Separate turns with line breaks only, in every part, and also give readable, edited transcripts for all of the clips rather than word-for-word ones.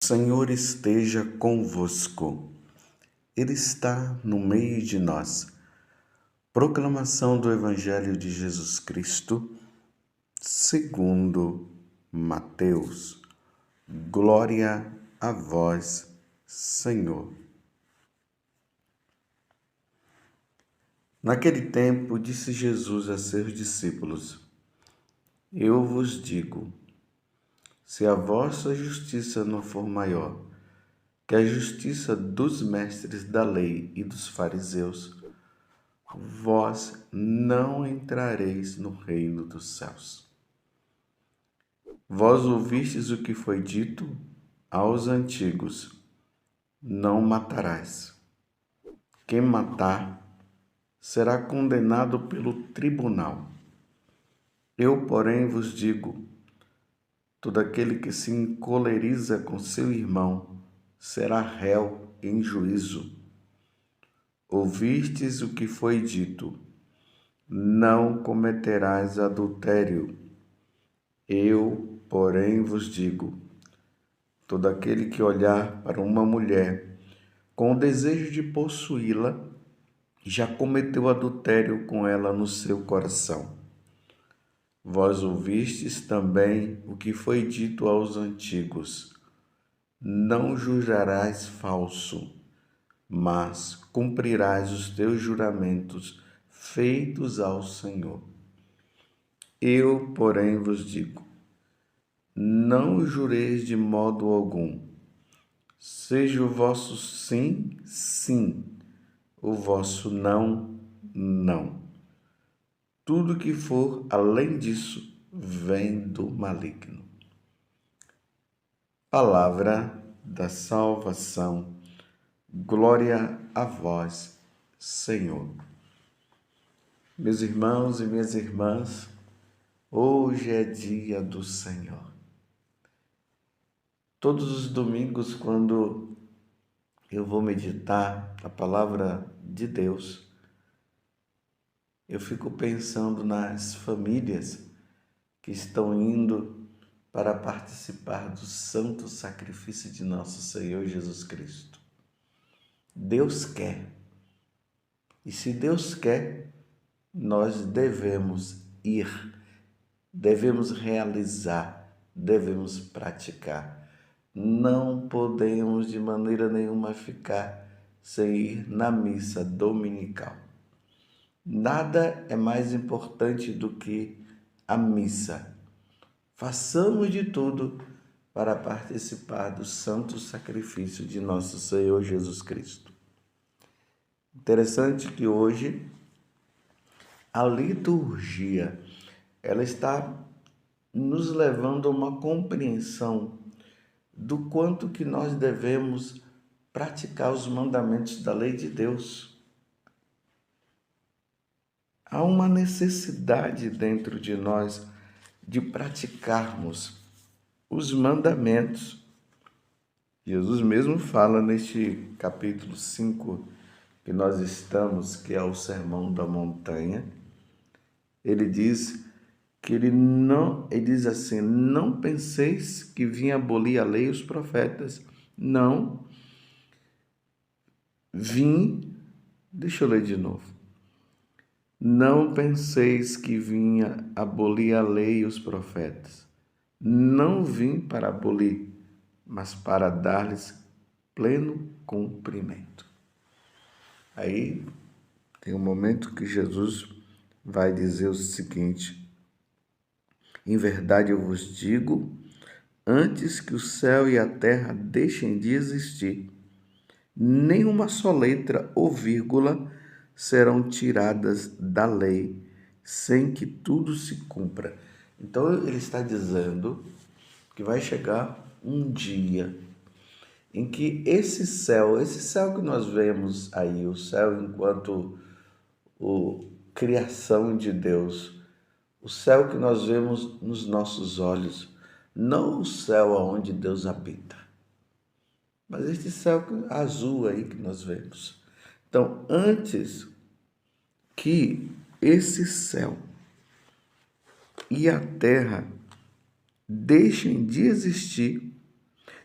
Senhor esteja convosco, Ele está no meio de nós. Proclamação do Evangelho de Jesus Cristo, segundo Mateus. Glória a vós, Senhor. Naquele tempo, disse Jesus a seus discípulos: Eu vos digo, se a vossa justiça não for maior que a justiça dos mestres da lei e dos fariseus, vós não entrareis no reino dos céus. Vós ouvistes o que foi dito aos antigos: não matarás. Quem matar será condenado pelo tribunal. Eu, porém, vos digo: todo aquele que se encoleriza com seu irmão será réu em juízo. Ouvistes o que foi dito: não cometerás adultério. Eu, porém, vos digo: todo aquele que olhar para uma mulher com o desejo de possuí-la, já cometeu adultério com ela no seu coração. Vós ouvistes também o que foi dito aos antigos: não jurarás falso, mas cumprirás os teus juramentos feitos ao Senhor. Eu, porém, vos digo: não jureis de modo algum. Seja o vosso sim, sim, o vosso não, não. Tudo que for além disso vem do maligno. Palavra da salvação. Glória a vós, Senhor. Meus irmãos e minhas irmãs, hoje é dia do Senhor. Todos os domingos, quando eu vou meditar a palavra de Deus, eu fico pensando nas famílias que estão indo para participar do santo sacrifício de nosso Senhor Jesus Cristo. Deus quer. E se Deus quer, nós devemos ir, devemos realizar, devemos praticar. Não podemos de maneira nenhuma ficar sem ir na missa dominical. Nada é mais importante do que a missa. Façamos de tudo para participar do santo sacrifício de nosso Senhor Jesus Cristo. Interessante que hoje a liturgia, ela está nos levando a uma compreensão do quanto que nós devemos praticar os mandamentos da lei de Deus. Há uma necessidade dentro de nós de praticarmos os mandamentos. Jesus mesmo fala neste capítulo 5 que nós estamos, que é o Sermão da Montanha. Ele diz que ele diz assim: não penseis que vim abolir a lei e os profetas. Não. Deixa eu ler de novo. Não penseis que vinha abolir a lei e os profetas. Não vim para abolir, mas para dar-lhes pleno cumprimento. Aí tem um momento que Jesus vai dizer o seguinte: em verdade eu vos digo, antes que o céu e a terra deixem de existir, nem uma só letra ou vírgula serão tiradas da lei, sem que tudo se cumpra. Então ele está dizendo que vai chegar um dia em que esse céu que nós vemos aí, o céu enquanto criação de Deus, o céu que nós vemos nos nossos olhos, não o céu aonde Deus habita, mas este céu azul aí que nós vemos. Então, antes que esse céu e a terra deixem de existir,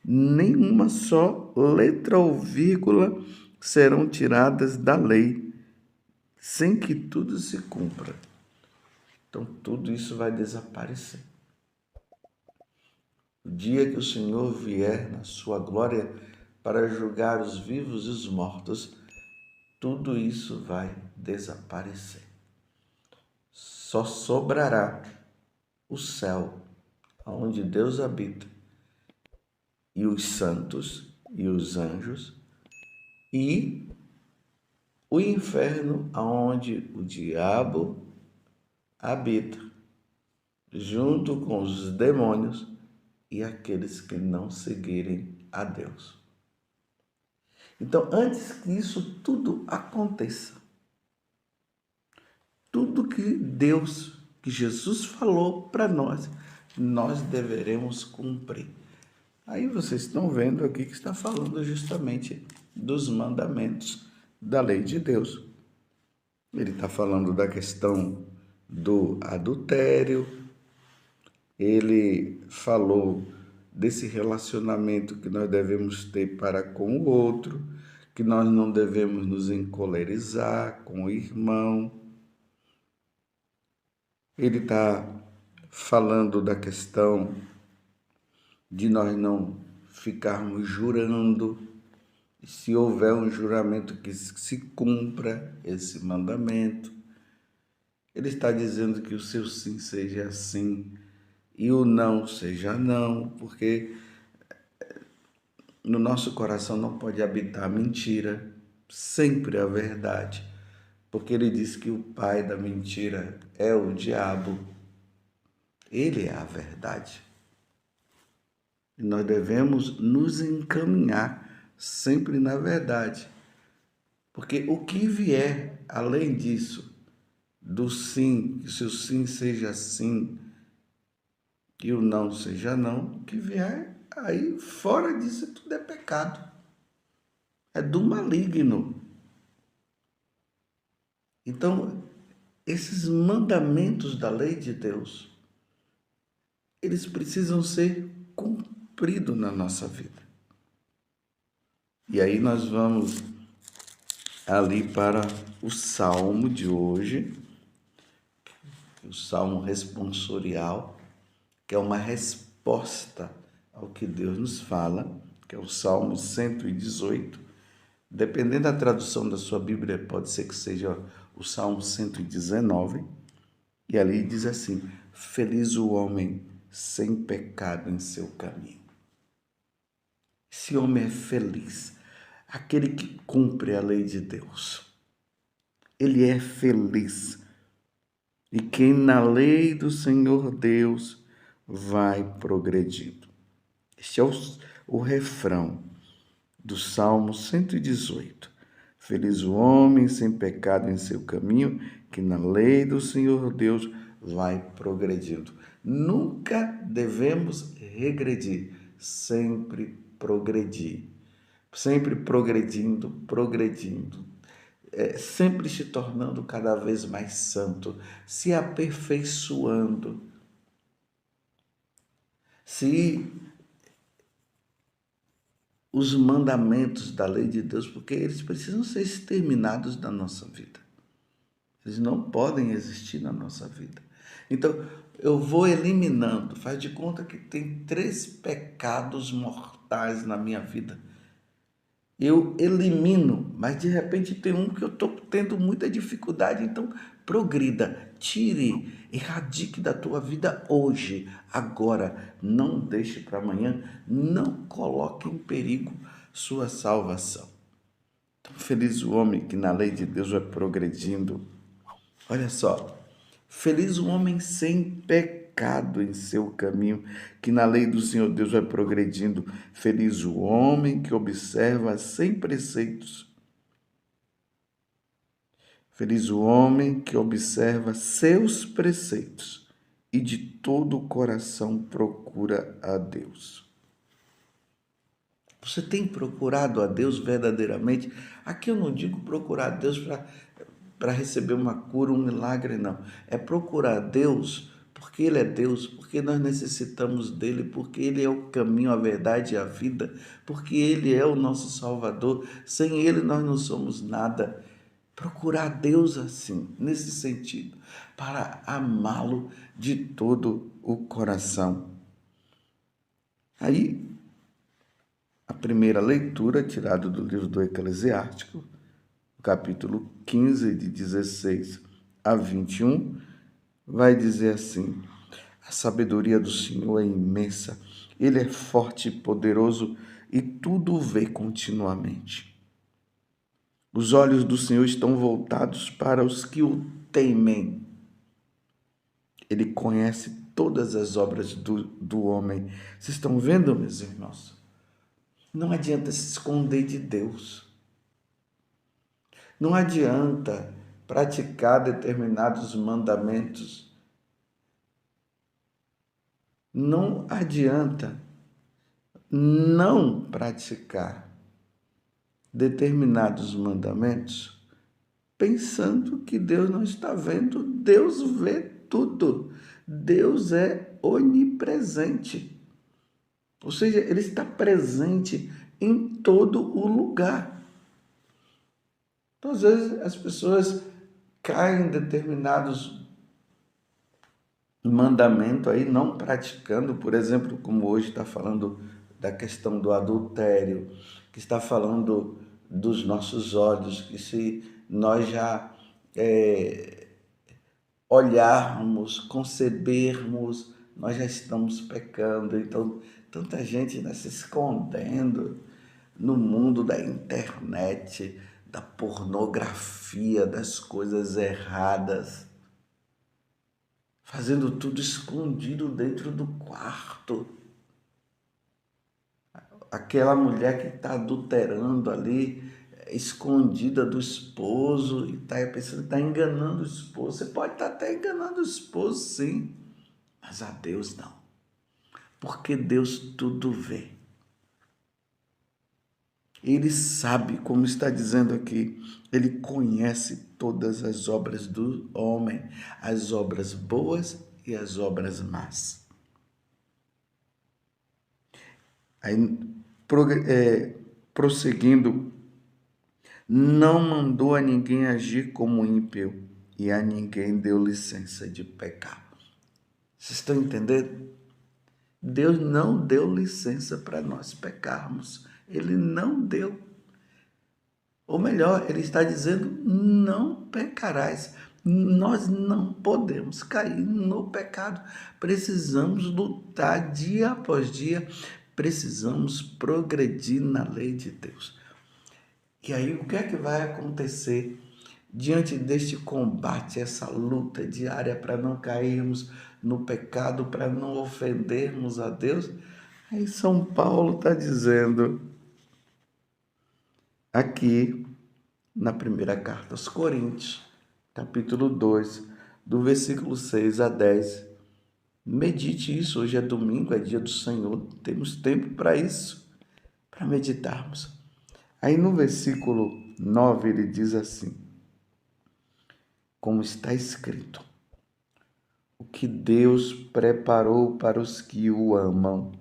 nenhuma só letra ou vírgula serão tiradas da lei, sem que tudo se cumpra. Então, tudo isso vai desaparecer. O dia que o Senhor vier na sua glória para julgar os vivos e os mortos, tudo isso vai desaparecer. Só sobrará o céu, onde Deus habita, e os santos e os anjos, e o inferno, onde o diabo habita, junto com os demônios e aqueles que não seguirem a Deus. Então, antes que isso tudo aconteça, tudo que Deus, que Jesus falou para nós deveremos cumprir. Aí vocês estão vendo aqui que está falando justamente dos mandamentos da lei de Deus. Ele está falando da questão do adultério, ele falou desse relacionamento que nós devemos ter para com o outro, que nós não devemos nos encolerizar com o irmão. Ele está falando da questão de nós não ficarmos jurando, se houver um juramento que se cumpra esse mandamento. Ele está dizendo que o seu sim seja sim e o não seja não, porque no nosso coração não pode habitar a mentira, sempre a verdade, porque ele diz que o pai da mentira é o diabo. Ele é a verdade. E nós devemos nos encaminhar sempre na verdade, porque o que vier além disso, do sim, que o seu sim seja sim e o não seja não, o que vier aí fora disso tudo é pecado, é do maligno. Então, esses mandamentos da lei de Deus, eles precisam ser cumpridos na nossa vida. E aí nós vamos ali para o salmo de hoje, o salmo responsorial, que é uma resposta ao que Deus nos fala, que é o salmo 118. Dependendo da tradução da sua Bíblia, pode ser que seja o salmo 119. E ali diz assim: feliz o homem sem pecado em seu caminho. Esse homem é feliz, aquele que cumpre a lei de Deus. Ele é feliz. E quem na lei do Senhor Deus vai progredindo. Este é o refrão do Salmo 118. Feliz o homem sem pecado em seu caminho, que na lei do Senhor Deus vai progredindo. Nunca devemos regredir, sempre progredir. Sempre progredindo, sempre se tornando cada vez mais santo, se aperfeiçoando. Se os mandamentos da lei de Deus, porque eles precisam ser exterminados da nossa vida. Eles não podem existir na nossa vida. Então, eu vou eliminando. Faz de conta que tem 3 pecados mortais na minha vida. Eu elimino, mas de repente tem um que eu estou tendo muita dificuldade. Então, progrida, tire, erradique da tua vida hoje, agora. Não deixe para amanhã, não coloque em perigo sua salvação. Então, feliz o homem que na lei de Deus vai progredindo. Olha só, feliz o homem sem pecado em seu caminho, que na lei do Senhor Deus vai progredindo. Feliz o homem que observa sem preceitos. Feliz o homem que observa seus preceitos e de todo o coração procura a Deus. Você tem procurado a Deus verdadeiramente? Aqui eu não digo procurar a Deus para receber uma cura, um milagre, não. É procurar a Deus porque Ele é Deus, porque nós necessitamos dEle, porque Ele é o caminho, a verdade e a vida, porque Ele é o nosso Salvador. Sem Ele nós não somos nada. Procurar Deus assim, nesse sentido, para amá-lo de todo o coração. Aí, a primeira leitura, tirada do livro do Eclesiástico, capítulo 15, de 16 a 21, vai dizer assim: a sabedoria do Senhor é imensa, Ele é forte e poderoso e tudo vê continuamente. Os olhos do Senhor estão voltados para os que o temem. Ele conhece todas as obras do homem. Vocês estão vendo, meus irmãos? Não adianta se esconder de Deus. Não adianta praticar determinados mandamentos. Não adianta não praticar determinados mandamentos pensando que Deus não está vendo. Deus vê tudo. Deus é onipresente. Ou seja, Ele está presente em todo o lugar. Então, às vezes, as pessoas caem em determinados mandamentos aí, não praticando, por exemplo, como hoje está falando da questão do adultério, que está falando dos nossos olhos, que se nós já olharmos, concebermos, nós já estamos pecando. Então, tanta gente, né, se escondendo no mundo da internet, da pornografia, das coisas erradas, fazendo tudo escondido dentro do quarto. Aquela mulher que está adulterando ali, escondida do esposo, e está pensando que está enganando o esposo. Você pode estar até enganando o esposo, sim, mas a Deus não, porque Deus tudo vê. Ele sabe, como está dizendo aqui, Ele conhece todas as obras do homem, as obras boas e as obras más. Aí, prosseguindo, não mandou a ninguém agir como ímpio e a ninguém deu licença de pecar. Vocês estão entendendo? Deus não deu licença para nós pecarmos. Ele não deu. Ou melhor, Ele está dizendo, não pecarás. Nós não podemos cair no pecado. Precisamos lutar dia após dia. Precisamos progredir na lei de Deus. E aí, o que é que vai acontecer diante deste combate, essa luta diária para não cairmos no pecado, para não ofendermos a Deus? Aí São Paulo está dizendo aqui na primeira carta aos Coríntios, capítulo 2, do versículo 6 a 10. Medite isso, hoje é domingo, é dia do Senhor, temos tempo para isso, para meditarmos. Aí no versículo 9 ele diz assim: como está escrito, o que Deus preparou para os que o amam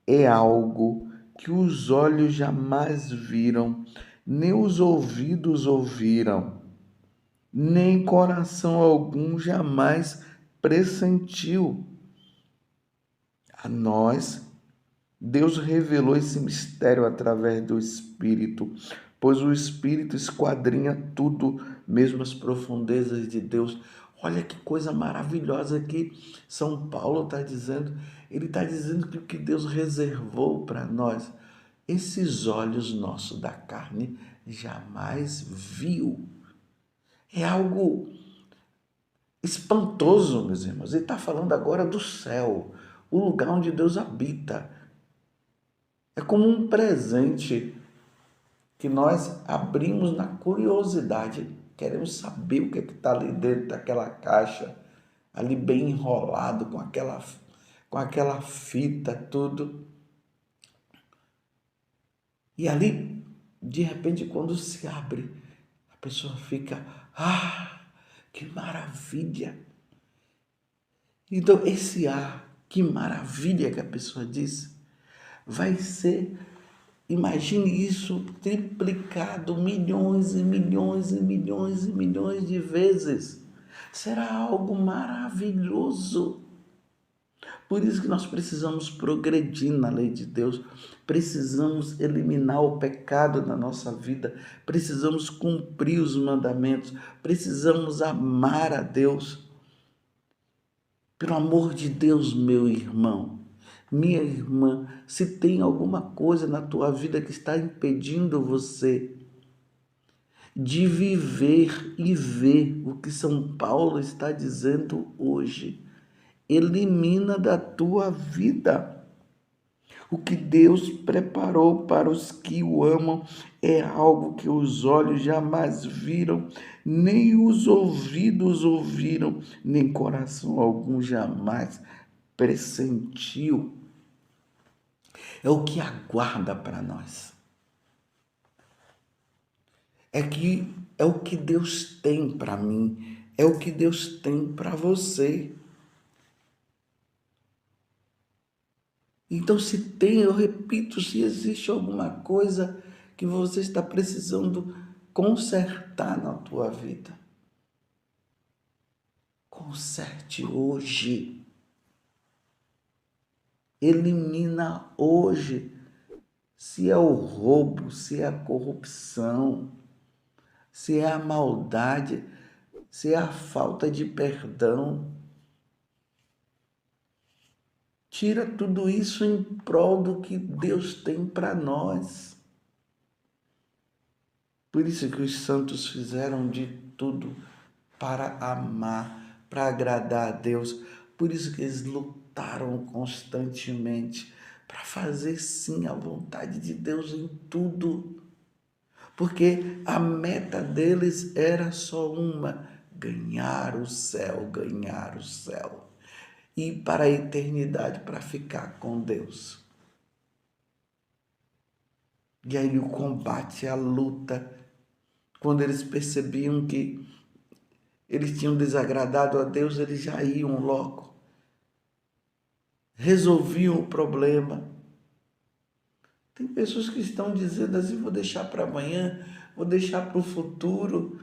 é algo que os olhos jamais viram, nem os ouvidos ouviram, nem coração algum jamais pressentiu. A nós, Deus revelou esse mistério através do Espírito, pois o Espírito esquadrinha tudo, mesmo as profundezas de Deus. Olha que coisa maravilhosa que São Paulo está dizendo. Ele está dizendo que o que Deus reservou para nós, esses olhos nossos da carne jamais viu. É algo espantoso, meus irmãos. Ele está falando agora do céu, o lugar onde Deus habita. É como um presente que nós abrimos na curiosidade. Queremos saber o que está ali dentro daquela caixa, ali bem enrolado, com aquela fita, tudo. E ali, de repente, quando se abre, a pessoa fica, que maravilha! Então, esse ar, que maravilha que a pessoa disse, vai ser, imagine isso triplicado milhões e milhões e milhões e milhões de vezes. Será algo maravilhoso. Por isso que nós precisamos progredir na lei de Deus, precisamos eliminar o pecado da nossa vida, precisamos cumprir os mandamentos, precisamos amar a Deus. Pelo amor de Deus, meu irmão, minha irmã, se tem alguma coisa na tua vida que está impedindo você de viver e ver o que São Paulo está dizendo hoje, elimina da tua vida. O que Deus preparou para os que o amam é algo que os olhos jamais viram, nem os ouvidos ouviram, nem coração algum jamais pressentiu. É o que aguarda para nós. É o que Deus tem para mim, é o que Deus tem para você. Então, se tem, eu repito, se existe alguma coisa que você está precisando consertar na tua vida, conserte hoje. Elimina hoje. Se é o roubo, se é a corrupção, se é a maldade, se é a falta de perdão. Tira tudo isso em prol do que Deus tem para nós. Por isso que os santos fizeram de tudo para amar, para agradar a Deus. Por isso que eles lutaram constantemente para fazer sim a vontade de Deus em tudo. Porque a meta deles era só uma: ganhar o céu, ganhar o céu. E para a eternidade, para ficar com Deus. E aí o combate, a luta, quando eles percebiam que eles tinham desagradado a Deus, eles já iam logo. Resolviam o problema. Tem pessoas que estão dizendo assim: vou deixar para amanhã, vou deixar para o futuro.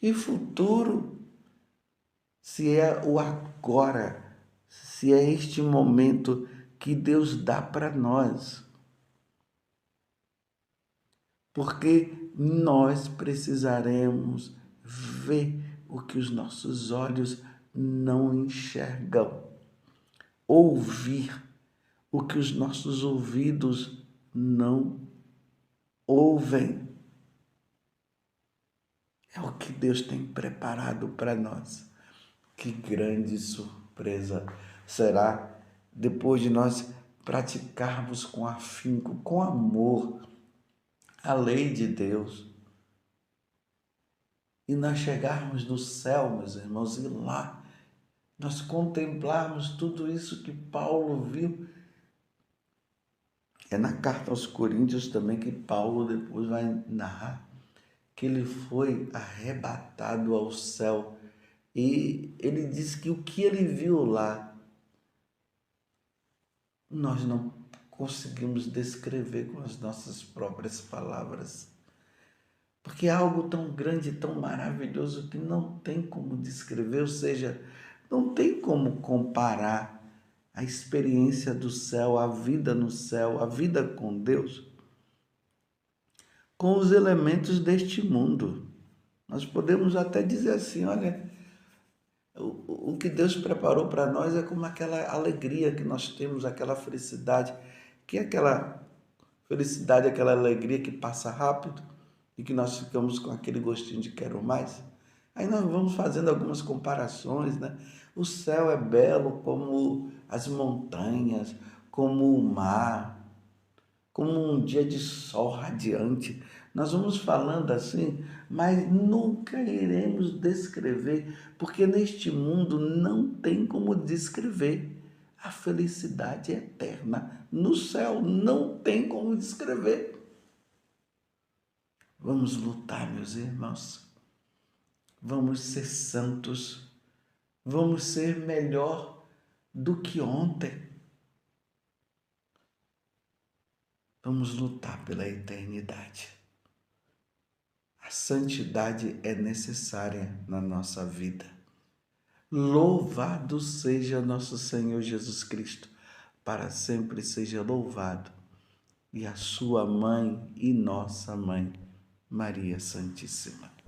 E futuro? Se é o agora, se é este momento que Deus dá para nós. Porque nós precisaremos ver o que os nossos olhos não enxergam, ouvir o que os nossos ouvidos não ouvem. É o que Deus tem preparado para nós. Que grande surpresa será depois de nós praticarmos com afinco, com amor, a lei de Deus. E nós chegarmos no céu, meus irmãos, e lá nós contemplarmos tudo isso que Paulo viu. É na carta aos Coríntios também que Paulo depois vai narrar que ele foi arrebatado ao céu. E ele diz que o que ele viu lá, nós não conseguimos descrever com as nossas próprias palavras. Porque é algo tão grande, tão maravilhoso que não tem como descrever, ou seja, não tem como comparar a experiência do céu, a vida no céu, a vida com Deus, com os elementos deste mundo. Nós podemos até dizer assim: olha, o que Deus preparou para nós é como aquela alegria que nós temos, aquela felicidade, que é aquela felicidade, aquela alegria que passa rápido e que nós ficamos com aquele gostinho de quero mais. Aí nós vamos fazendo algumas comparações, né? O céu é belo como as montanhas, como o mar, como um dia de sol radiante. Nós vamos falando assim, mas nunca iremos descrever, porque neste mundo não tem como descrever. A felicidade eterna no céu não tem como descrever. Vamos lutar, meus irmãos. Vamos ser santos. Vamos ser melhor do que ontem. Vamos lutar pela eternidade. A santidade é necessária na nossa vida. Louvado seja nosso Senhor Jesus Cristo, para sempre seja louvado. E a sua mãe e nossa mãe, Maria Santíssima.